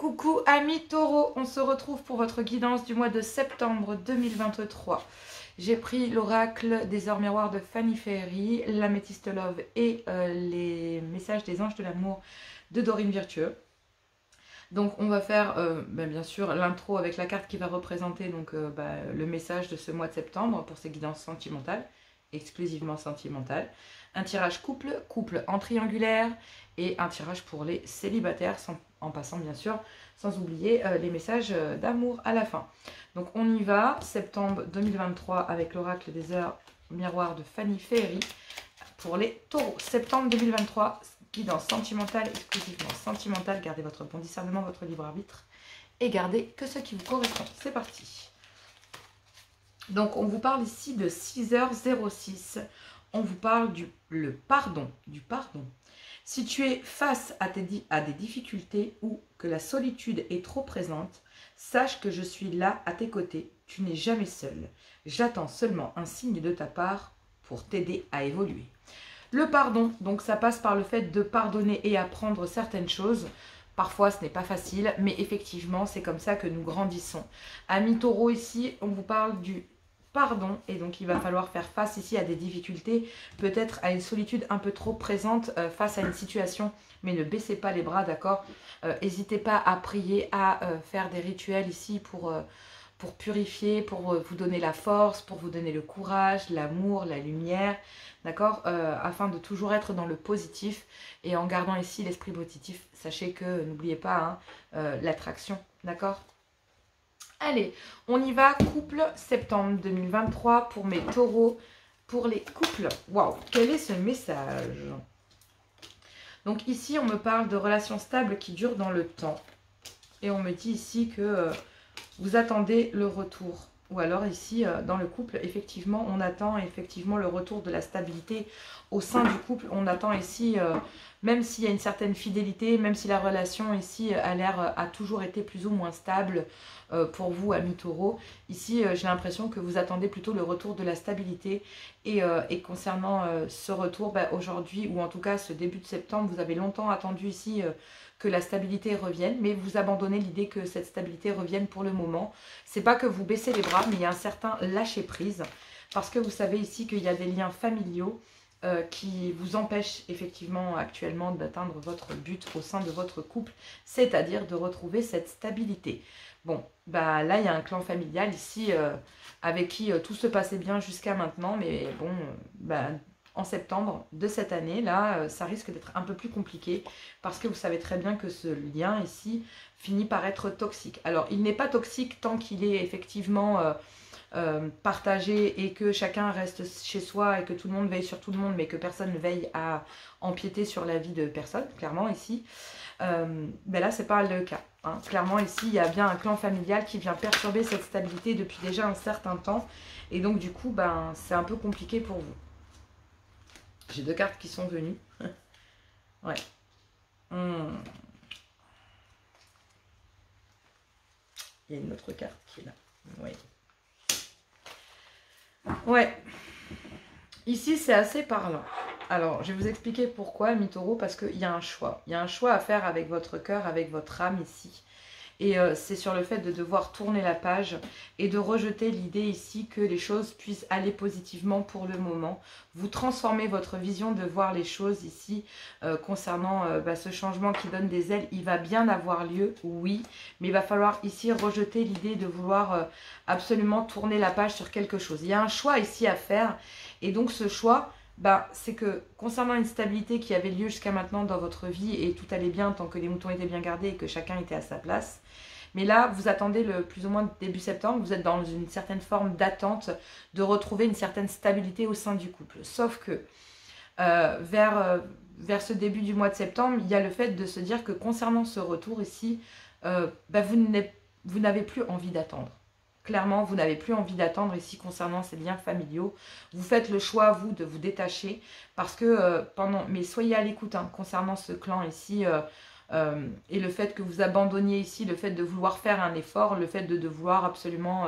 Coucou amis taureaux, on se retrouve pour votre guidance du mois de septembre 2023. J'ai pris l'oracle des Or Miroirs de Fanny Ferry, l'Améthyste Love et les messages des anges de l'amour de Dorine Virtueux. Donc on va faire bien sûr l'intro avec la carte qui va représenter le message de ce mois de septembre pour ces guidances sentimentales, exclusivement sentimentales. Un tirage couple en triangulaire et un tirage pour les célibataires, en passant bien sûr, sans oublier les messages d'amour à la fin. Donc on y va, septembre 2023 avec l'oracle des Heures Miroirs de Fanny Ferry pour les taureaux. Septembre 2023, guidance sentimentale, exclusivement sentimentale. Gardez votre bon discernement, votre libre arbitre et gardez que ce qui vous correspond. C'est parti. Donc on vous parle ici de 6h06. On vous parle du pardon. Si tu es face à des difficultés ou que la solitude est trop présente, sache que je suis là à tes côtés. Tu n'es jamais seul. J'attends seulement un signe de ta part pour t'aider à évoluer. Le pardon, donc ça passe par le fait de pardonner et apprendre certaines choses. Parfois ce n'est pas facile, mais effectivement c'est comme ça que nous grandissons. Amis taureaux, ici on vous parle du pardon, et donc il va falloir faire face ici à des difficultés, peut-être à une solitude un peu trop présente face à une situation, mais ne baissez pas les bras, d'accord. N'hésitez pas à prier, à faire des rituels ici pour purifier, pour vous donner la force, pour vous donner le courage, l'amour, la lumière, d'accord, afin de toujours être dans le positif et en gardant ici l'esprit positif. Sachez que, n'oubliez pas, l'attraction, d'accord. Allez, on y va, couple, septembre 2023 pour mes taureaux, pour les couples. Waouh, quel est ce message? Donc ici, on me parle de relations stables qui durent dans le temps. Et on me dit ici que vous attendez le retour. Ou alors ici, dans le couple, effectivement, on attend effectivement le retour de la stabilité au sein du couple. On attend ici, même s'il y a une certaine fidélité, même si la relation ici a toujours été plus ou moins stable pour vous, amis taureaux. Ici, j'ai l'impression que vous attendez plutôt le retour de la stabilité. Et concernant ce retour, aujourd'hui, ou en tout cas ce début de septembre, vous avez longtemps attendu ici que la stabilité revienne, mais vous abandonnez l'idée que cette stabilité revienne pour le moment. C'est pas que vous baissez les bras, mais il y a un certain lâcher prise, parce que vous savez ici qu'il y a des liens familiaux qui vous empêchent effectivement actuellement d'atteindre votre but au sein de votre couple, c'est-à-dire de retrouver cette stabilité. Bon, là il y a un clan familial ici avec qui tout se passait bien jusqu'à maintenant, mais bon, en septembre de cette année, là, ça risque d'être un peu plus compliqué parce que vous savez très bien que ce lien ici finit par être toxique. Alors, il n'est pas toxique tant qu'il est effectivement partagé et que chacun reste chez soi et que tout le monde veille sur tout le monde, mais que personne ne veille à empiéter sur la vie de personne, clairement ici. Là, c'est pas le cas. Hein. Clairement, ici, il y a bien un clan familial qui vient perturber cette stabilité depuis déjà un certain temps. Et donc, du coup, c'est un peu compliqué pour vous. J'ai deux cartes qui sont venues. Ouais. Il y a une autre carte qui est là. Oui. Ouais. Ici, c'est assez parlant. Alors, je vais vous expliquer pourquoi, amis taureaux, parce qu'il y a un choix. Il y a un choix à faire avec votre cœur, avec votre âme ici. Et c'est sur le fait de devoir tourner la page et de rejeter l'idée ici que les choses puissent aller positivement pour le moment. Vous transformez votre vision de voir les choses ici concernant ce changement qui donne des ailes. Il va bien avoir lieu, oui, mais il va falloir ici rejeter l'idée de vouloir absolument tourner la page sur quelque chose. Il y a un choix ici à faire et donc ce choix... c'est que concernant une stabilité qui avait lieu jusqu'à maintenant dans votre vie et tout allait bien tant que les moutons étaient bien gardés et que chacun était à sa place, mais là vous attendez plus ou moins début septembre, vous êtes dans une certaine forme d'attente de retrouver une certaine stabilité au sein du couple. Sauf que vers ce début du mois de septembre, il y a le fait de se dire que concernant ce retour ici, vous n'avez plus envie d'attendre. Clairement, vous n'avez plus envie d'attendre ici concernant ces liens familiaux. Vous faites le choix, vous, de vous détacher parce que mais soyez à l'écoute concernant ce clan ici et le fait que vous abandonniez ici, le fait de vouloir faire un effort, le fait de vouloir absolument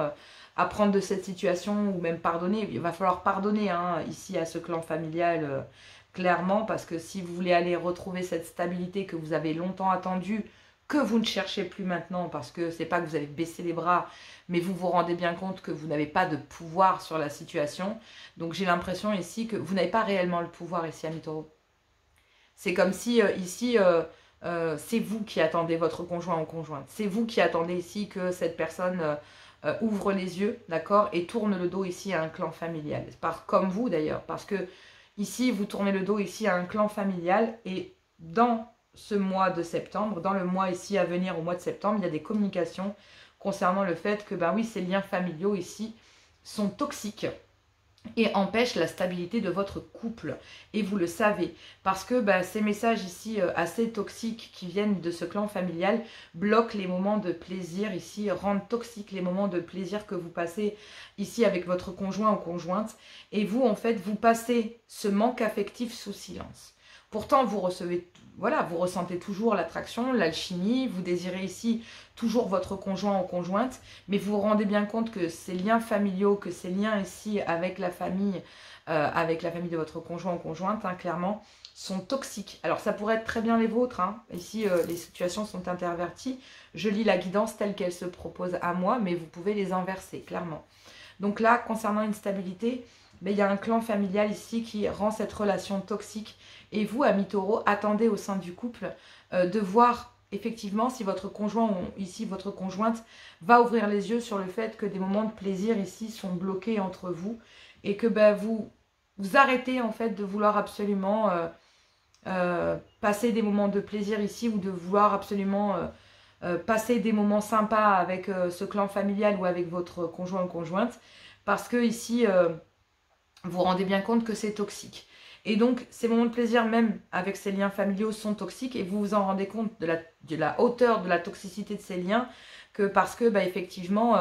apprendre de cette situation ou même pardonner. Il va falloir pardonner ici à ce clan familial clairement parce que si vous voulez aller retrouver cette stabilité que vous avez longtemps attendue, que vous ne cherchez plus maintenant, parce que c'est pas que vous avez baissé les bras, mais vous vous rendez bien compte que vous n'avez pas de pouvoir sur la situation. Donc j'ai l'impression ici que vous n'avez pas réellement le pouvoir ici, amis taureaux. C'est comme si ici, c'est vous qui attendez votre conjoint ou conjointe. C'est vous qui attendez ici que cette personne ouvre les yeux, d'accord, et tourne le dos ici à un clan familial. Comme vous d'ailleurs, parce que ici, vous tournez le dos ici à un clan familial, et dans ce mois de septembre, dans le mois ici à venir, au mois de septembre, il y a des communications concernant le fait que, ben oui, ces liens familiaux ici sont toxiques et empêche la stabilité de votre couple. Et vous le savez, parce que ces messages ici assez toxiques qui viennent de ce clan familial bloquent les moments de plaisir ici, rendent toxiques les moments de plaisir que vous passez ici avec votre conjoint ou conjointe. Et vous, en fait, vous passez ce manque affectif sous silence. Pourtant, vous recevez, voilà, vous ressentez toujours l'attraction, l'alchimie, vous désirez ici toujours votre conjoint ou conjointe, mais vous vous rendez bien compte que ces liens familiaux, que ces liens ici avec la famille de votre conjoint ou conjointe, hein, clairement, sont toxiques. Alors ça pourrait être très bien les vôtres, hein. Ici les situations sont interverties, je lis la guidance telle qu'elle se propose à moi, mais vous pouvez les inverser, clairement. Donc là, concernant une stabilité, il y a un clan familial ici qui rend cette relation toxique. Et vous, amis taureaux, attendez au sein du couple de voir effectivement si votre conjoint ou ici votre conjointe va ouvrir les yeux sur le fait que des moments de plaisir ici sont bloqués entre vous. Et que vous arrêtez en fait de vouloir absolument passer des moments de plaisir ici, ou de vouloir absolument passer des moments sympas avec ce clan familial ou avec votre conjoint ou conjointe. Parce que ici... vous vous rendez bien compte que c'est toxique. Et donc, ces moments de plaisir, même avec ces liens familiaux, sont toxiques, et vous vous en rendez compte de la hauteur de la toxicité de ces liens, que parce que, effectivement,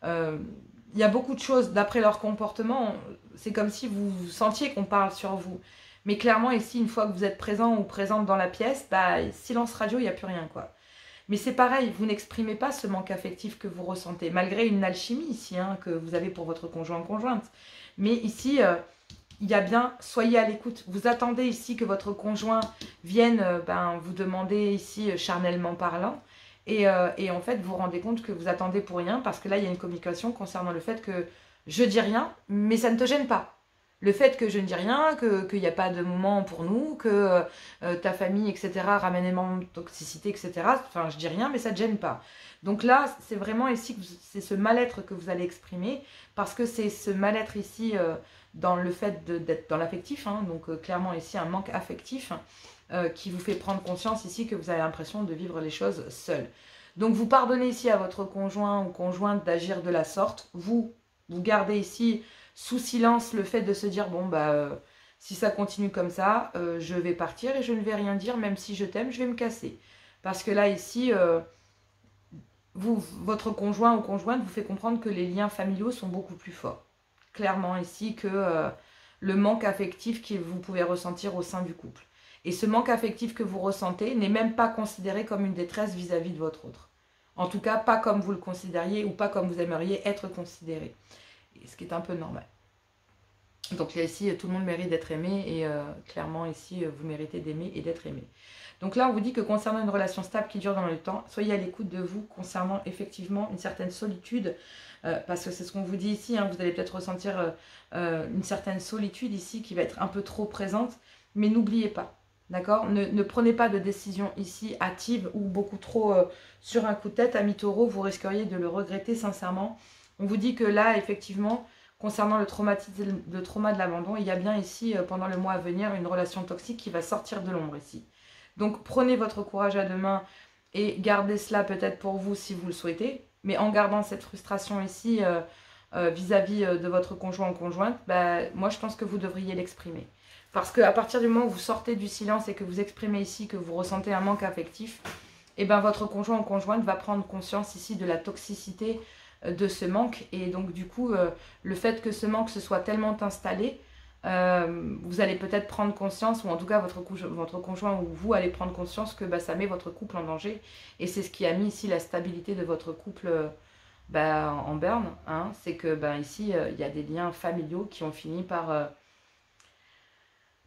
il y a beaucoup de choses, d'après leur comportement, c'est comme si vous sentiez qu'on parle sur vous. Mais clairement, ici, une fois que vous êtes présent ou présente dans la pièce, silence radio, il n'y a plus rien, quoi. Mais c'est pareil, vous n'exprimez pas ce manque affectif que vous ressentez, malgré une alchimie ici, hein, que vous avez pour votre conjoint ou conjointe. Mais ici, il y a bien, soyez à l'écoute. Vous attendez ici que votre conjoint vienne vous demander ici, charnellement parlant. Et en fait, vous vous rendez compte que vous attendez pour rien, parce que là, il y a une communication concernant le fait que je dis rien, mais ça ne te gêne pas. Le fait que je ne dis rien, qu'il n'y a pas de moment pour nous, que ta famille, etc., ramène énormément de toxicité, etc. Enfin, je dis rien, mais ça ne te gêne pas. Donc là, c'est vraiment ici que c'est ce mal-être que vous allez exprimer, parce que c'est ce mal-être ici dans le fait d'être dans l'affectif, hein, donc clairement ici un manque affectif qui vous fait prendre conscience ici que vous avez l'impression de vivre les choses seul. Donc vous pardonnez ici à votre conjoint ou conjointe d'agir de la sorte, vous gardez ici sous silence le fait de se dire bon si ça continue comme ça, je vais partir et je ne vais rien dire, même si je t'aime, je vais me casser. Parce que là ici, votre conjoint ou conjointe vous fait comprendre que les liens familiaux sont beaucoup plus forts. Clairement ici que le manque affectif que vous pouvez ressentir au sein du couple. Et ce manque affectif que vous ressentez n'est même pas considéré comme une détresse vis-à-vis de votre autre. En tout cas, pas comme vous le considériez ou pas comme vous aimeriez être considéré. Ce qui est un peu normal. Donc là, ici, tout le monde mérite d'être aimé, et clairement ici, vous méritez d'aimer et d'être aimé. Donc là, on vous dit que concernant une relation stable qui dure dans le temps, soyez à l'écoute de vous concernant effectivement une certaine solitude, parce que c'est ce qu'on vous dit ici, hein, vous allez peut-être ressentir une certaine solitude ici qui va être un peu trop présente, mais n'oubliez pas, d'accord, ne prenez pas de décision ici hâtive ou beaucoup trop sur un coup de tête, amis taureaux, vous risqueriez de le regretter sincèrement. On vous dit que là, effectivement, concernant le trauma de l'abandon, il y a bien ici, pendant le mois à venir, une relation toxique qui va sortir de l'ombre ici. Donc prenez votre courage à deux mains et gardez cela peut-être pour vous si vous le souhaitez, mais en gardant cette frustration ici vis-à-vis de votre conjoint ou conjointe, moi je pense que vous devriez l'exprimer. Parce qu'à partir du moment où vous sortez du silence et que vous exprimez ici que vous ressentez un manque affectif, et votre conjoint ou conjointe va prendre conscience ici de la toxicité de ce manque, et donc du coup le fait que ce manque se soit tellement installé, vous allez peut-être prendre conscience, ou en tout cas votre conjoint ou vous allez prendre conscience que ça met votre couple en danger, et c'est ce qui a mis ici la stabilité de votre couple en berne, hein. C'est que ici il y a des liens familiaux qui ont fini par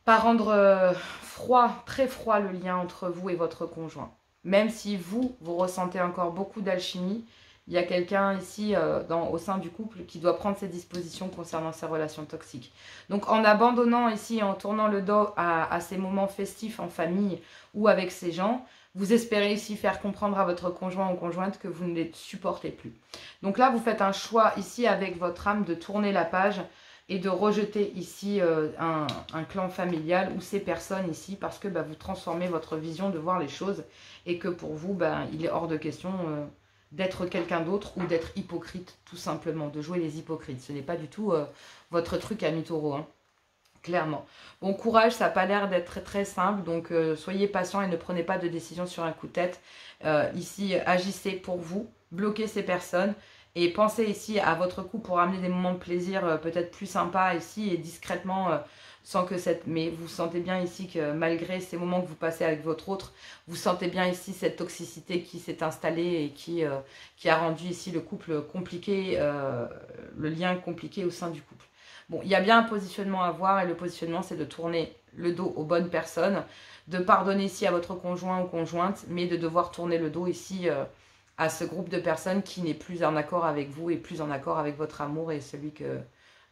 rendre froid, très froid, le lien entre vous et votre conjoint. même si vous ressentez encore beaucoup d'alchimie, il y a quelqu'un ici au sein du couple qui doit prendre ses dispositions concernant ses relations toxiques. Donc en abandonnant ici, en tournant le dos à ces moments festifs en famille ou avec ces gens, vous espérez ici faire comprendre à votre conjoint ou conjointe que vous ne les supportez plus. Donc là, vous faites un choix ici avec votre âme de tourner la page et de rejeter ici un clan familial ou ces personnes ici parce que vous transformez votre vision de voir les choses et que pour vous, il est hors de question d'être quelqu'un d'autre ou d'être hypocrite tout simplement, de jouer les hypocrites. Ce n'est pas du tout votre truc ami taureau, hein, clairement. Bon courage, ça n'a pas l'air d'être très, très simple, donc soyez patient et ne prenez pas de décision sur un coup de tête. Ici, agissez pour vous, bloquez ces personnes. Et pensez ici à votre couple pour amener des moments de plaisir peut-être plus sympas ici et discrètement, sans que cette... Mais vous sentez bien ici que malgré ces moments que vous passez avec votre autre, vous sentez bien ici cette toxicité qui s'est installée et qui a rendu ici le couple compliqué, le lien compliqué au sein du couple. Bon, il y a bien un positionnement à voir et le positionnement c'est de tourner le dos aux bonnes personnes, de pardonner ici à votre conjoint ou conjointe, mais de devoir tourner le dos ici... à ce groupe de personnes qui n'est plus en accord avec vous et plus en accord avec votre amour et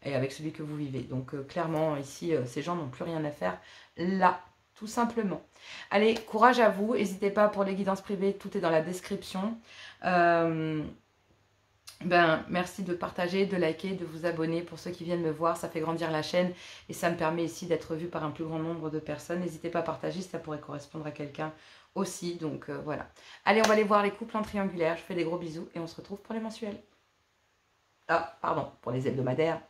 avec celui que vous vivez. Donc clairement ici, ces gens n'ont plus rien à faire là, tout simplement. Allez, courage à vous, n'hésitez pas pour les guidances privées, tout est dans la description. Merci de partager, de liker, de vous abonner pour ceux qui viennent me voir, ça fait grandir la chaîne et ça me permet ici d'être vu par un plus grand nombre de personnes. N'hésitez pas à partager, ça pourrait correspondre à quelqu'un aussi, donc voilà. Allez, on va aller voir les couples en triangulaire, je fais des gros bisous et on se retrouve pour les mensuels. Ah, pardon, pour les hebdomadaires.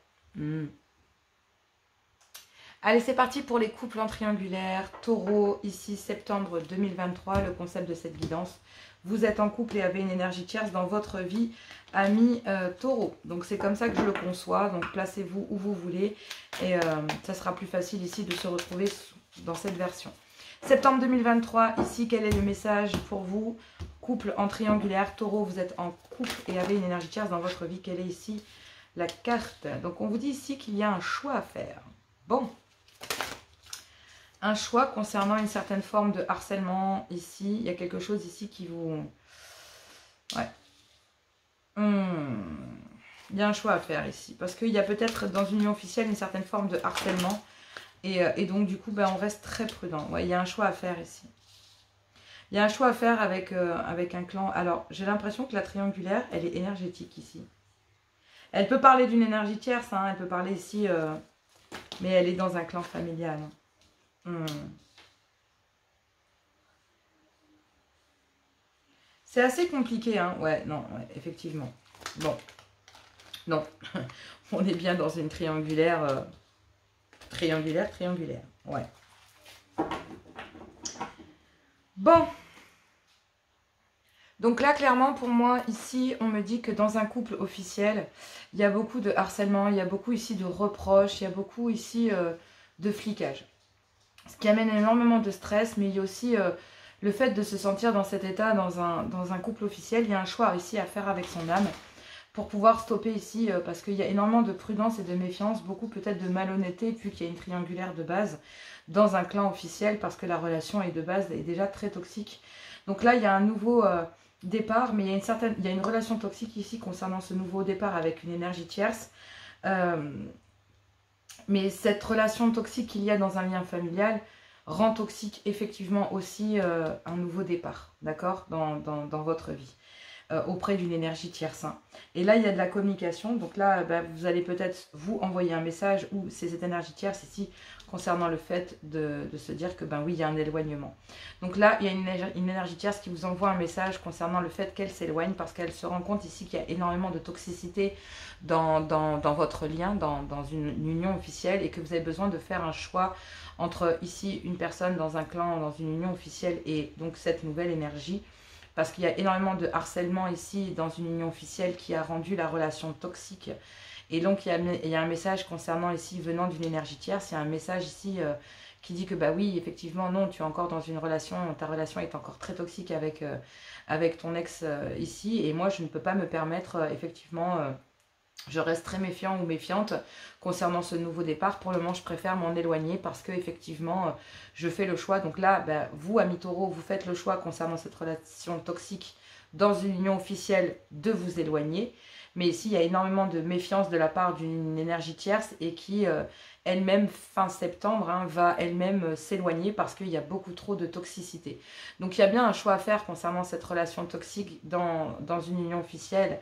Allez, c'est parti pour les couples en triangulaire. Taureau, ici, septembre 2023, le concept de cette guidance. Vous êtes en couple et avez une énergie tierce dans votre vie, ami taureau. Donc, c'est comme ça que je le conçois. Donc, placez-vous où vous voulez. Et ça sera plus facile ici de se retrouver dans cette version. Septembre 2023, ici, quel est le message pour vous? Couple en triangulaire. Taureau, vous êtes en couple et avez une énergie tierce dans votre vie. Quelle est ici la carte? Donc, on vous dit ici qu'il y a un choix à faire. Bon. Un choix concernant une certaine forme de harcèlement ici. Il y a quelque chose ici qui vous... Ouais. Il y a un choix à faire ici. Parce qu'il y a peut-être dans une union officielle une certaine forme de harcèlement. Et donc du coup, on reste très prudent. Ouais, il y a un choix à faire ici. Il y a un choix à faire avec un clan. Alors, j'ai l'impression que la triangulaire, elle est énergétique ici. Elle peut parler d'une énergie tierce. Hein, elle peut parler ici... mais elle est dans un clan familial. C'est assez compliqué, hein. Ouais, non, ouais, effectivement. Bon. Non. On est bien dans une triangulaire. Triangulaire. Ouais. Bon. Donc là, clairement, pour moi, ici, on me dit que dans un couple officiel, il y a beaucoup de harcèlement, il y a beaucoup ici de reproches, il y a beaucoup ici de flicage. Ce qui amène énormément de stress, mais il y a aussi le fait de se sentir dans cet état, dans un couple officiel. Il y a un choix ici à faire avec son âme pour pouvoir stopper ici, parce qu'il y a énormément de prudence et de méfiance, beaucoup peut-être de malhonnêteté, vu qu'il y a une triangulaire de base dans un clan officiel, parce que la relation est de base est déjà très toxique. Donc là, il y a un nouveau départ, mais il y a une relation toxique ici concernant ce nouveau départ avec une énergie tierce. Mais cette relation toxique qu'il y a dans un lien familial rend toxique effectivement aussi un nouveau départ, d'accord, dans votre vie, auprès d'une énergie tierce. Hein. Et là, il y a de la communication. Donc là, vous allez peut-être vous envoyer un message ou c'est cette énergie tierce ici concernant le fait de se dire que oui, il y a un éloignement. Donc là, il y a une énergie tierce qui vous envoie un message concernant le fait qu'elle s'éloigne parce qu'elle se rend compte ici qu'il y a énormément de toxicité dans votre lien, dans une union officielle et que vous avez besoin de faire un choix entre ici une personne dans un clan, dans une union officielle et donc cette nouvelle énergie. Parce qu'il y a énormément de harcèlement ici dans une union officielle qui a rendu la relation toxique. Et donc, il y a un message concernant ici, venant d'une énergie tierce, il y a un message ici qui dit que oui, effectivement, non, tu es encore dans une relation, ta relation est encore très toxique avec ton ex ici. Et moi, je ne peux pas me permettre, effectivement, je reste très méfiant ou méfiante concernant ce nouveau départ. Pour le moment, je préfère m'en éloigner parce que effectivement, je fais le choix. Donc là, ben, vous, amis taureaux, vous faites le choix concernant cette relation toxique dans une union officielle de vous éloigner. Mais ici, il y a énormément de méfiance de la part d'une énergie tierce et qui, elle-même, fin septembre, hein, va elle-même s'éloigner parce qu'il y a beaucoup trop de toxicité. Donc, il y a bien un choix à faire concernant cette relation toxique dans une union officielle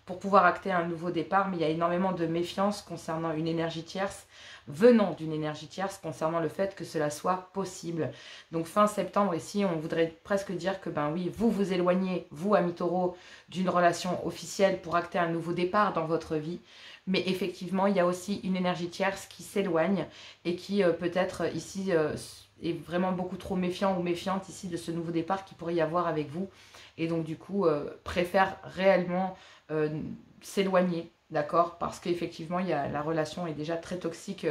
pour pouvoir acter un nouveau départ. Mais il y a énormément de méfiance concernant une énergie tierce, venant d'une énergie tierce, concernant le fait que cela soit possible. Donc, fin septembre, ici, on voudrait presque dire que, ben oui, vous vous éloignez, vous, amis taureaux, d'une relation officielle pour acter un nouveau départ dans votre vie. Mais effectivement, il y a aussi une énergie tierce qui s'éloigne et qui peut-être ici est vraiment beaucoup trop méfiant ou méfiante ici de ce nouveau départ qu'il pourrait y avoir avec vous. Et donc du coup, préfère réellement s'éloigner, d'accord? Parce qu'effectivement, la relation est déjà très toxique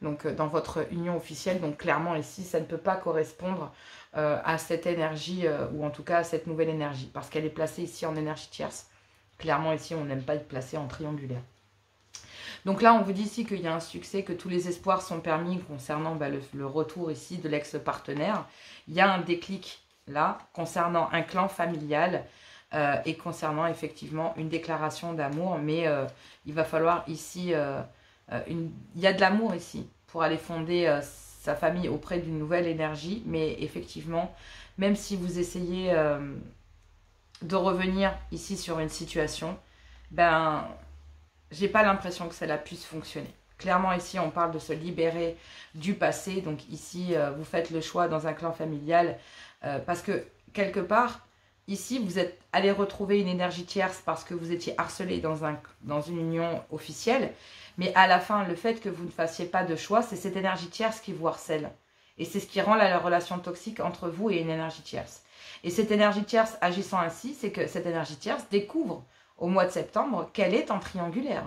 donc, dans votre union officielle. Donc clairement ici, ça ne peut pas correspondre à cette énergie, ou en tout cas à cette nouvelle énergie. Parce qu'elle est placée ici en énergie tierce. Clairement ici, on n'aime pas être placé en triangulaire. Donc là, on vous dit ici qu'il y a un succès, que tous les espoirs sont permis concernant le retour ici de l'ex-partenaire. Il y a un déclic là, concernant un clan familial et concernant effectivement une déclaration d'amour. Mais il va falloir ici, il y a de l'amour ici pour aller fonder sa famille auprès d'une nouvelle énergie. Mais effectivement, même si vous essayez de revenir ici sur une situation, ben, j'ai pas l'impression que cela puisse fonctionner. Clairement, ici, on parle de se libérer du passé. Donc ici, vous faites le choix dans un clan familial parce que, quelque part, ici, vous êtes allé retrouver une énergie tierce parce que vous étiez harcelé dans une union officielle. Mais à la fin, le fait que vous ne fassiez pas de choix, c'est cette énergie tierce qui vous harcèle. Et c'est ce qui rend la relation toxique entre vous et une énergie tierce. Et cette énergie tierce agissant ainsi, c'est que cette énergie tierce découvre au mois de septembre qu'elle est en triangulaire.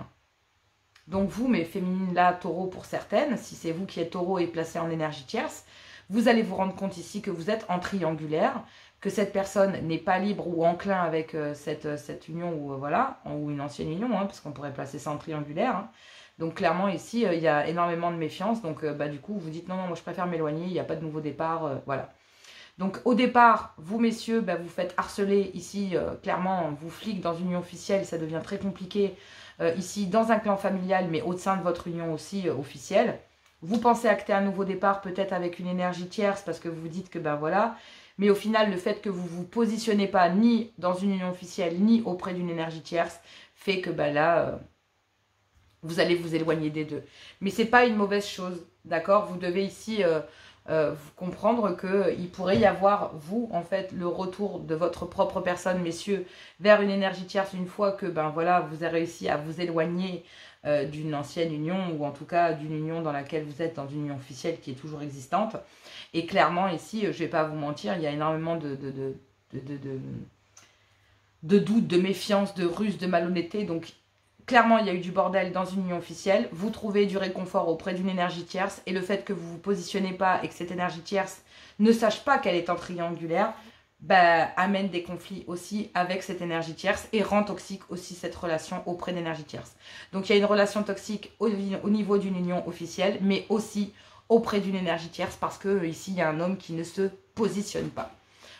Donc vous, mes féminines là, taureau pour certaines, si c'est vous qui êtes taureau et placé en énergie tierce, vous allez vous rendre compte ici que vous êtes en triangulaire, que cette personne n'est pas libre ou enclin avec cette union ou voilà, ou une ancienne union, hein, parce qu'on pourrait placer ça en triangulaire. Hein. Donc clairement ici, il y a énormément de méfiance. Donc du coup, vous dites non, non, moi je préfère m'éloigner, il n'y a pas de nouveau départ, voilà. Donc au départ, vous messieurs, vous faites harceler ici, clairement, vous flic dans une union officielle, ça devient très compliqué ici dans un clan familial, mais au sein de votre union aussi officielle. Vous pensez acter un nouveau départ peut-être avec une énergie tierce parce que vous vous dites que voilà, mais au final, le fait que vous ne vous positionnez pas ni dans une union officielle, ni auprès d'une énergie tierce, fait que là, vous allez vous éloigner des deux. Mais ce n'est pas une mauvaise chose, d'accord? Vous devez ici comprendre qu'il pourrait y avoir, vous, en fait, le retour de votre propre personne, messieurs, vers une énergie tierce une fois que, voilà, vous avez réussi à vous éloigner d'une ancienne union, ou en tout cas d'une union dans laquelle vous êtes dans une union officielle qui est toujours existante. Et clairement, ici, je ne vais pas vous mentir, il y a énormément de doutes, de méfiance, de ruses, de malhonnêteté. Donc, clairement, il y a eu du bordel dans une union officielle. Vous trouvez du réconfort auprès d'une énergie tierce. Et le fait que vous ne vous positionnez pas et que cette énergie tierce ne sache pas qu'elle est en triangulaire, amène des conflits aussi avec cette énergie tierce et rend toxique aussi cette relation auprès d'énergie tierce. Donc, il y a une relation toxique au niveau d'une union officielle, mais aussi auprès d'une énergie tierce parce que ici, il y a un homme qui ne se positionne pas.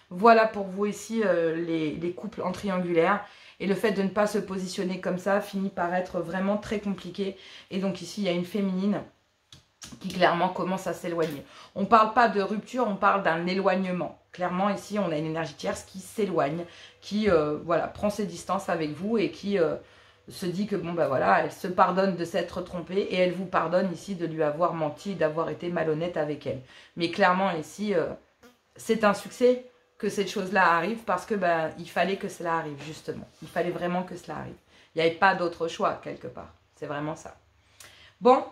Voilà pour vous ici les couples en triangulaire. Et le fait de ne pas se positionner comme ça finit par être vraiment très compliqué. Et donc ici, il y a une féminine qui clairement commence à s'éloigner. On ne parle pas de rupture, on parle d'un éloignement. Clairement, ici, on a une énergie tierce qui s'éloigne, qui voilà, prend ses distances avec vous et qui se dit que voilà, elle se pardonne de s'être trompée et elle vous pardonne ici de lui avoir menti, d'avoir été malhonnête avec elle. Mais clairement, ici, c'est un succès que cette chose-là arrive parce que il fallait que cela arrive, justement. Il fallait vraiment que cela arrive. Il n'y avait pas d'autre choix, quelque part. C'est vraiment ça. Bon,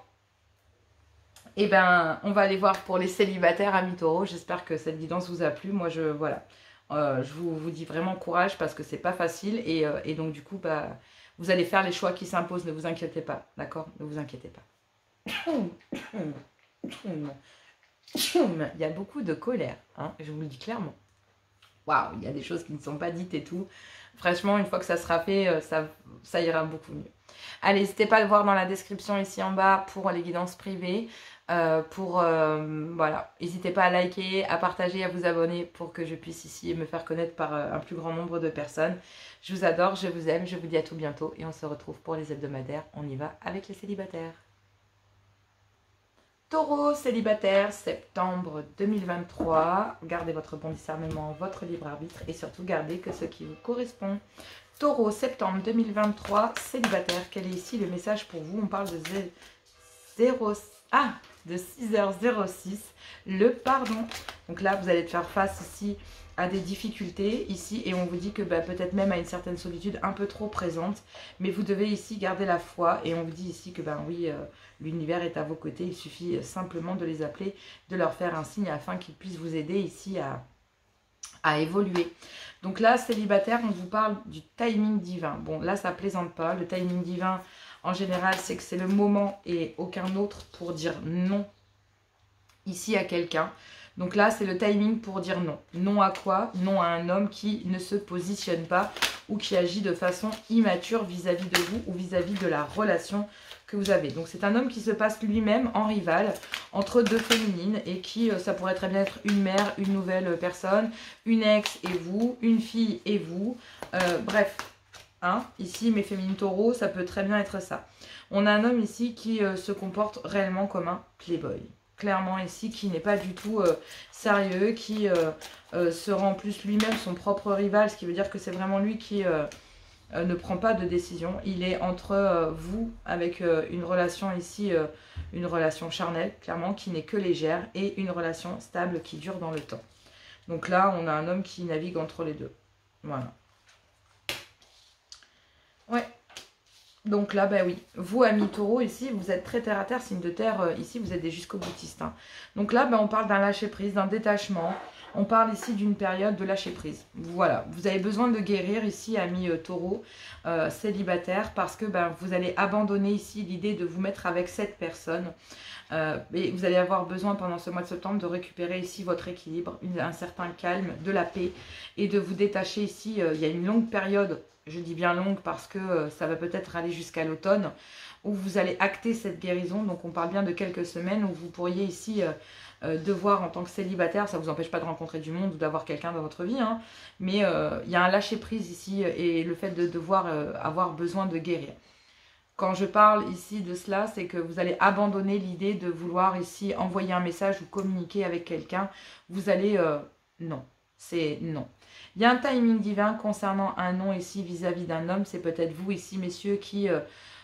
et on va aller voir pour les célibataires, amis taureaux. J'espère que cette guidance vous a plu. Moi, voilà. Je vous dis vraiment courage parce que c'est pas facile. Et donc, du coup, vous allez faire les choix qui s'imposent. Ne vous inquiétez pas, d'accord? Ne vous inquiétez pas. Il y a beaucoup de colère, hein, je vous le dis clairement. waouh, il y a des choses qui ne sont pas dites et tout. Franchement, une fois que ça sera fait, ça ira beaucoup mieux. Allez, n'hésitez pas à le voir dans la description ici en bas pour les guidances privées. Voilà, n'hésitez pas à liker, à partager, à vous abonner pour que je puisse ici me faire connaître par un plus grand nombre de personnes. Je vous adore, je vous aime, je vous dis à tout bientôt et on se retrouve pour les hebdomadaires. On y va avec les célibataires. Taureau célibataire, septembre 2023. Gardez votre bon discernement, votre libre arbitre et surtout gardez que ce qui vous correspond. Taureau, septembre 2023, célibataire. Quel est ici le message pour vous? On parle de 6h06, le pardon. Donc là, vous allez faire face ici à des difficultés ici et on vous dit que peut-être même à une certaine solitude un peu trop présente, mais vous devez ici garder la foi et on vous dit ici que oui, l'univers est à vos côtés, il suffit simplement de les appeler, de leur faire un signe afin qu'ils puissent vous aider ici à évoluer. Donc là, célibataire, on vous parle du timing divin. Bon, là, ça plaisante pas. Le timing divin, en général, c'est que c'est le moment et aucun autre pour dire non ici à quelqu'un. Donc là, c'est le timing pour dire non. Non à quoi? Non à un homme qui ne se positionne pas ou qui agit de façon immature vis-à-vis de vous ou vis-à-vis de la relation que vous avez. Donc c'est un homme qui se passe lui-même en rival entre deux féminines et qui, ça pourrait très bien être une mère, une nouvelle personne, une ex et vous, une fille et vous. Bref, hein, ici mes féminines taureaux, ça peut très bien être ça. On a un homme ici qui se comporte réellement comme un playboy. Clairement ici, qui n'est pas du tout sérieux, qui se rend plus lui-même son propre rival, ce qui veut dire que c'est vraiment lui qui ne prend pas de décision. Il est entre vous, avec une relation ici, une relation charnelle, clairement, qui n'est que légère, et une relation stable qui dure dans le temps. Donc là, on a un homme qui navigue entre les deux. Voilà. Ouais. Donc là, oui, vous, amis taureaux, ici, vous êtes très terre à terre, signe de terre, ici, vous êtes des jusqu'au boutistes. Hein. Donc là, on parle d'un lâcher-prise, d'un détachement. On parle ici d'une période de lâcher-prise. Voilà, vous avez besoin de guérir ici, amis taureaux, célibataires, parce que vous allez abandonner ici l'idée de vous mettre avec cette personne. Et vous allez avoir besoin pendant ce mois de septembre de récupérer ici votre équilibre, un certain calme, de la paix, et de vous détacher ici. Il y a une longue période. Je dis bien longue parce que ça va peut-être aller jusqu'à l'automne, où vous allez acter cette guérison. Donc on parle bien de quelques semaines où vous pourriez ici devoir, en tant que célibataire, ça ne vous empêche pas de rencontrer du monde ou d'avoir quelqu'un dans votre vie, hein, mais il y a un lâcher-prise ici et le fait de devoir avoir besoin de guérir. Quand je parle ici de cela, c'est que vous allez abandonner l'idée de vouloir ici envoyer un message ou communiquer avec quelqu'un. Vous allez... non, c'est non. Il y a un timing divin concernant un non ici vis-à-vis d'un homme. C'est peut-être vous ici, messieurs, qui...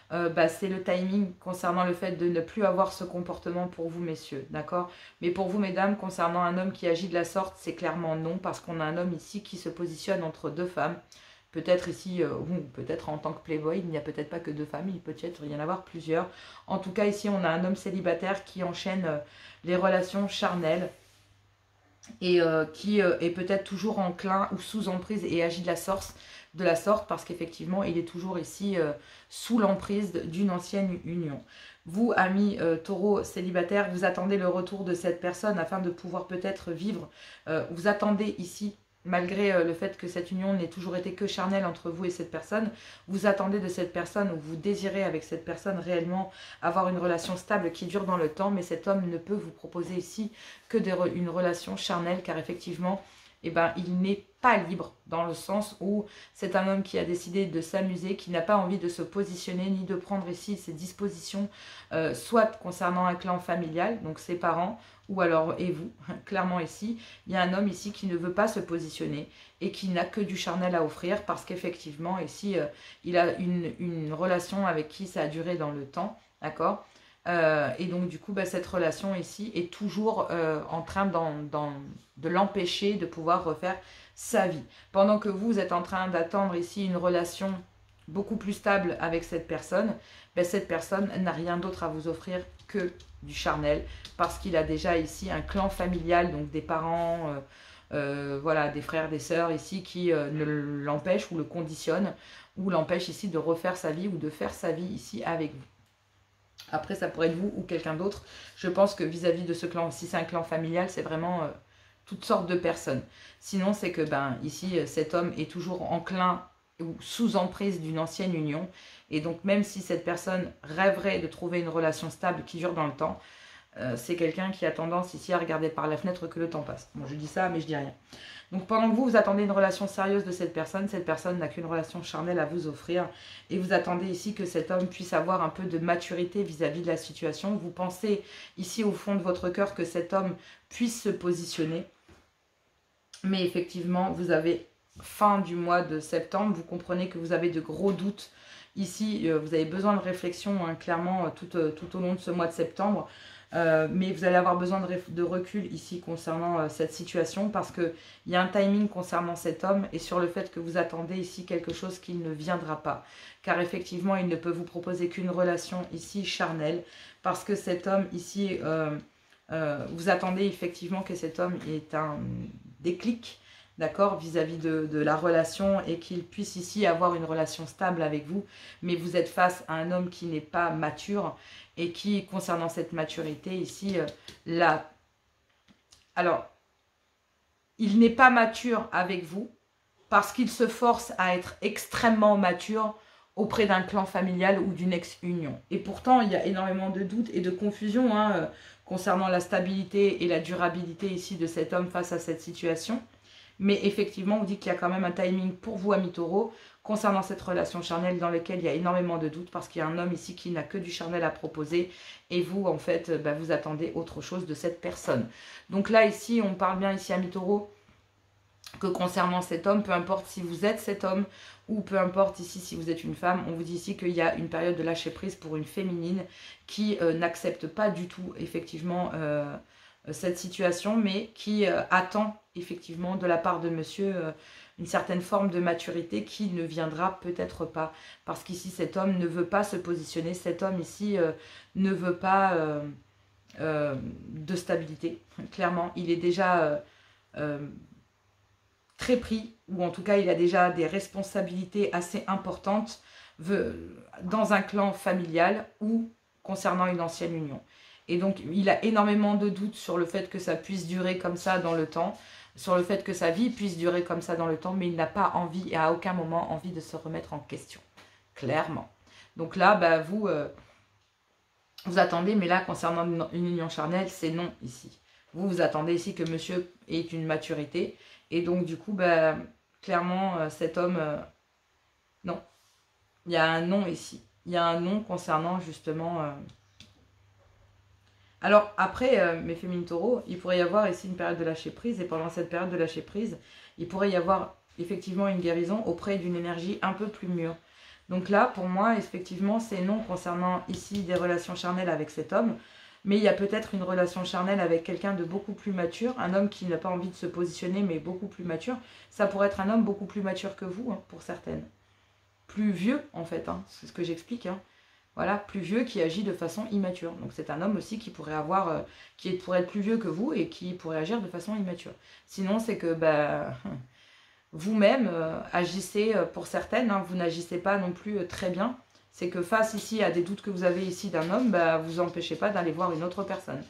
c'est le timing concernant le fait de ne plus avoir ce comportement pour vous, messieurs. D'accord? Mais pour vous, mesdames, concernant un homme qui agit de la sorte, c'est clairement non. Parce qu'on a un homme ici qui se positionne entre deux femmes. Peut-être ici, ou peut-être en tant que playboy, il n'y a peut-être pas que deux femmes. Il peut être y en avoir plusieurs. En tout cas, ici, on a un homme célibataire qui enchaîne les relations charnelles. Et qui est peut-être toujours enclin ou sous emprise et agit de la sorte parce qu'effectivement il est toujours ici sous l'emprise d'une ancienne union. Vous, amis taureaux célibataires, vous attendez le retour de cette personne afin de pouvoir peut-être vivre. Vous attendez ici, malgré le fait que cette union n'ait toujours été que charnelle entre vous et cette personne, vous attendez de cette personne ou vous désirez avec cette personne réellement avoir une relation stable qui dure dans le temps, mais cet homme ne peut vous proposer ici que une relation charnelle, car effectivement, il n'est pas libre dans le sens où c'est un homme qui a décidé de s'amuser, qui n'a pas envie de se positionner ni de prendre ici ses dispositions, soit concernant un clan familial, donc ses parents, ou alors, et vous, clairement ici, il y a un homme ici qui ne veut pas se positionner et qui n'a que du charnel à offrir parce qu'effectivement, ici, il a une relation avec qui ça a duré dans le temps, d'accord? Et donc, du coup, cette relation ici est toujours en train de l'empêcher de pouvoir refaire sa vie. Pendant que vous êtes en train d'attendre ici une relation beaucoup plus stable avec cette personne n'a rien d'autre à vous offrir que du charnel, parce qu'il a déjà ici un clan familial, donc des parents, voilà, des frères, des sœurs ici qui ne l'empêchent ou le conditionnent, ou l'empêchent ici de refaire sa vie ou de faire sa vie ici avec vous. Après, ça pourrait être vous ou quelqu'un d'autre. Je pense que vis-à-vis de ce clan, si c'est un clan familial, c'est vraiment toutes sortes de personnes. Sinon, c'est que ici, cet homme est toujours enclin ou sous emprise d'une ancienne union. Et donc, même si cette personne rêverait de trouver une relation stable qui dure dans le temps, c'est quelqu'un qui a tendance ici à regarder par la fenêtre que le temps passe. Bon, je dis ça, mais je dis rien. Donc pendant que vous attendez une relation sérieuse de cette personne n'a qu'une relation charnelle à vous offrir. Et vous attendez ici que cet homme puisse avoir un peu de maturité vis-à-vis de la situation. Vous pensez ici au fond de votre cœur que cet homme puisse se positionner. Mais effectivement, vous avez fin du mois de septembre, vous comprenez que vous avez de gros doutes. Ici, vous avez besoin de réflexion, hein, clairement, tout au long de ce mois de septembre. Mais vous allez avoir besoin de recul ici concernant cette situation parce qu'il y a un timing concernant cet homme et sur le fait que vous attendez ici quelque chose qui ne viendra pas. Car effectivement, il ne peut vous proposer qu'une relation ici charnelle parce que cet homme ici, vous attendez effectivement que cet homme ait un déclic, d'accord, vis-à-vis de la relation et qu'il puisse ici avoir une relation stable avec vous. Mais vous êtes face à un homme qui n'est pas mature et qui, concernant cette maturité ici, alors, il n'est pas mature avec vous parce qu'il se force à être extrêmement mature auprès d'un clan familial ou d'une ex-union. Et pourtant, il y a énormément de doutes et de confusion hein, concernant la stabilité et la durabilité ici de cet homme face à cette situation. Mais effectivement, on dit qu'il y a quand même un timing pour vous, amis taureaux, concernant cette relation charnelle dans laquelle il y a énormément de doutes parce qu'il y a un homme ici qui n'a que du charnel à proposer et vous, en fait, vous attendez autre chose de cette personne. Donc là, ici, on parle bien ici, amis taureaux, que concernant cet homme, peu importe si vous êtes cet homme ou peu importe ici si vous êtes une femme, on vous dit ici qu'il y a une période de lâcher prise pour une féminine qui n'accepte pas du tout, effectivement, cette situation, mais qui attend effectivement de la part de monsieur une certaine forme de maturité qui ne viendra peut-être pas. Parce qu'ici, cet homme ne veut pas se positionner, cet homme ici ne veut pas de stabilité. Clairement, il est déjà très pris, ou en tout cas, il a déjà des responsabilités assez importantes dans un clan familial ou concernant une ancienne union. Et donc, il a énormément de doutes sur le fait que ça puisse durer comme ça dans le temps, sur le fait que sa vie puisse durer comme ça dans le temps, mais il n'a pas envie, et à aucun moment envie de se remettre en question, clairement. Donc là, vous attendez, mais là, concernant une union charnelle, c'est non ici. Vous attendez ici que monsieur ait une maturité, et donc du coup, clairement, cet homme, non. Il y a un non ici. Il y a un non concernant justement... Alors après, mes féminines taureaux, il pourrait y avoir ici une période de lâcher prise et pendant cette période de lâcher prise, il pourrait y avoir effectivement une guérison auprès d'une énergie un peu plus mûre. Donc là, pour moi, effectivement, c'est non concernant ici des relations charnelles avec cet homme, mais il y a peut-être une relation charnelle avec quelqu'un de beaucoup plus mature, un homme qui n'a pas envie de se positionner mais beaucoup plus mature. Ça pourrait être un homme beaucoup plus mature que vous, hein, pour certaines. Plus vieux en fait, hein, c'est ce que j'explique, hein. Voilà, plus vieux qui agit de façon immature. Donc c'est un homme aussi qui pourrait avoir, pourrait être plus vieux que vous et qui pourrait agir de façon immature. Sinon c'est que vous-même agissez pour certaines, hein, vous n'agissez pas non plus très bien. C'est que face ici à des doutes que vous avez ici d'un homme, vous empêchez pas d'aller voir une autre personne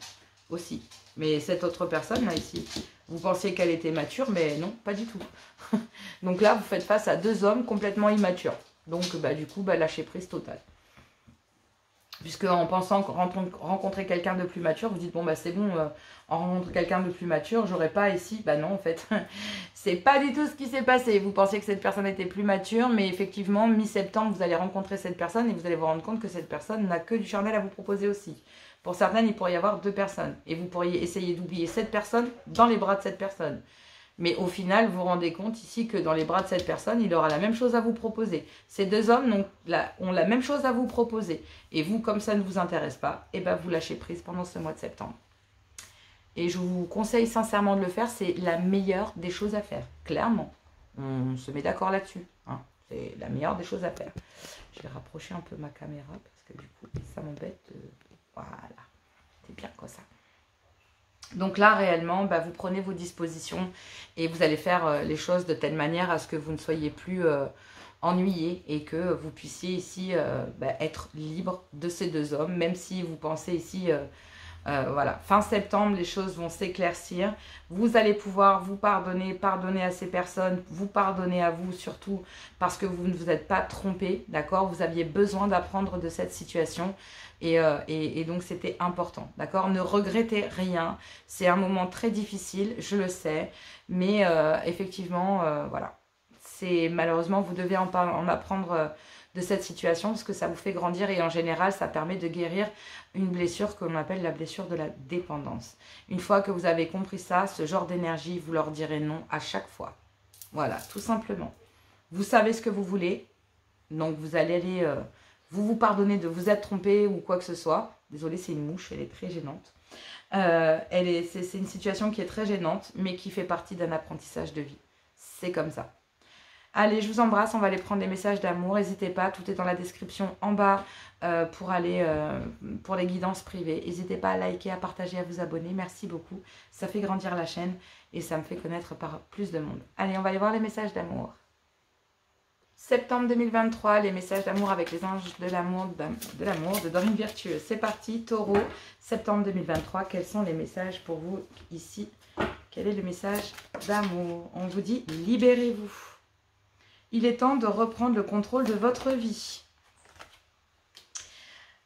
aussi. Mais cette autre personne là ici, vous pensiez qu'elle était mature, mais non, pas du tout. Donc là vous faites face à deux hommes complètement immatures. Donc du coup lâcher prise totale. Puisque en pensant rencontrer quelqu'un de plus mature, vous dites bon c'est bon, en rencontrant quelqu'un de plus mature, j'aurais pas ici, non en fait, c'est pas du tout ce qui s'est passé. Vous pensiez que cette personne était plus mature, mais effectivement mi-septembre vous allez rencontrer cette personne et vous allez vous rendre compte que cette personne n'a que du charnel à vous proposer aussi. Pour certaines, il pourrait y avoir deux personnes et vous pourriez essayer d'oublier cette personne dans les bras de cette personne. Mais au final, vous vous rendez compte ici que dans les bras de cette personne, il aura la même chose à vous proposer. Ces deux hommes ont la même chose à vous proposer. Et vous, comme ça ne vous intéresse pas, vous lâchez prise pendant ce mois de septembre. Et je vous conseille sincèrement de le faire. C'est la meilleure des choses à faire. Clairement. On se met d'accord là-dessus. Hein. C'est la meilleure des choses à faire. Je vais rapprocher un peu ma caméra parce que du coup, ça m'embête. Voilà. C'est bien comme ça. Donc là, réellement, vous prenez vos dispositions et vous allez faire les choses de telle manière à ce que vous ne soyez plus ennuyé et que vous puissiez ici être libre de ces deux hommes, même si vous pensez ici Voilà, fin septembre, les choses vont s'éclaircir. Vous allez pouvoir vous pardonner, pardonner à ces personnes, vous pardonner à vous surtout parce que vous ne vous êtes pas trompé, d'accord? Vous aviez besoin d'apprendre de cette situation et donc c'était important, d'accord? Ne regrettez rien, c'est un moment très difficile, je le sais, mais effectivement, voilà. Malheureusement, vous devez en apprendre de cette situation parce que ça vous fait grandir et en général, ça permet de guérir une blessure que l'on appelle la blessure de la dépendance. Une fois que vous avez compris ça, ce genre d'énergie, vous leur direz non à chaque fois. Voilà, tout simplement. Vous savez ce que vous voulez, donc vous allez aller... vous pardonnez de vous être trompé ou quoi que ce soit. Désolée, c'est une mouche, elle est très gênante. C'est une situation qui est très gênante, mais qui fait partie d'un apprentissage de vie. C'est comme ça. Allez, je vous embrasse, on va aller prendre des messages d'amour. N'hésitez pas, tout est dans la description en bas pour les guidances privées. N'hésitez pas à liker, à partager, à vous abonner. Merci beaucoup. Ça fait grandir la chaîne et ça me fait connaître par plus de monde. Allez, on va aller voir les messages d'amour. Septembre 2023, les messages d'amour avec les anges de l'amour de Dorine Virtueuse. C'est parti, Taureau, septembre 2023. Quels sont les messages pour vous ici? Quel est le message d'amour? On vous dit, libérez-vous. Il est temps de reprendre le contrôle de votre vie.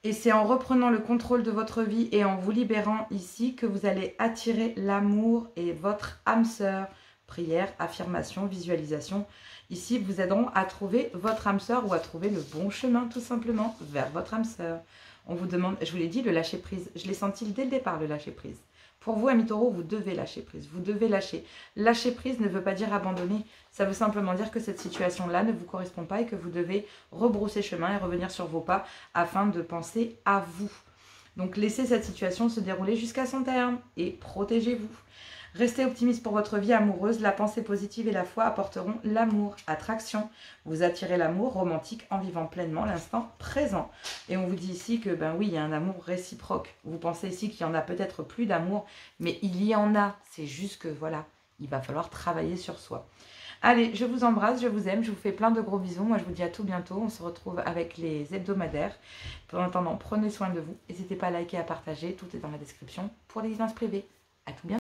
Et c'est en reprenant le contrôle de votre vie et en vous libérant ici que vous allez attirer l'amour et votre âme sœur. Prière, affirmation, visualisation. Ici, vous aideront à trouver votre âme sœur ou à trouver le bon chemin tout simplement vers votre âme sœur. On vous demande, je vous l'ai dit, le lâcher prise. Je l'ai senti dès le départ, le lâcher prise. Pour vous, amis taureaux, vous devez lâcher prise. Vous devez lâcher. Lâcher prise ne veut pas dire abandonner. Ça veut simplement dire que cette situation-là ne vous correspond pas et que vous devez rebrousser chemin et revenir sur vos pas afin de penser à vous. Donc, laissez cette situation se dérouler jusqu'à son terme et protégez-vous. Restez optimiste pour votre vie amoureuse. La pensée positive et la foi apporteront l'amour, attraction. Vous attirez l'amour romantique en vivant pleinement l'instant présent. Et on vous dit ici que, ben oui, il y a un amour réciproque. Vous pensez ici qu'il y en a peut-être plus d'amour, mais il y en a. C'est juste que, voilà, il va falloir travailler sur soi. Allez, je vous embrasse, je vous aime, je vous fais plein de gros bisous. Moi, je vous dis à tout bientôt. On se retrouve avec les hebdomadaires. Pour en attendant, prenez soin de vous. N'hésitez pas à liker, à partager. Tout est dans la description pour les guidances privées. À tout bientôt.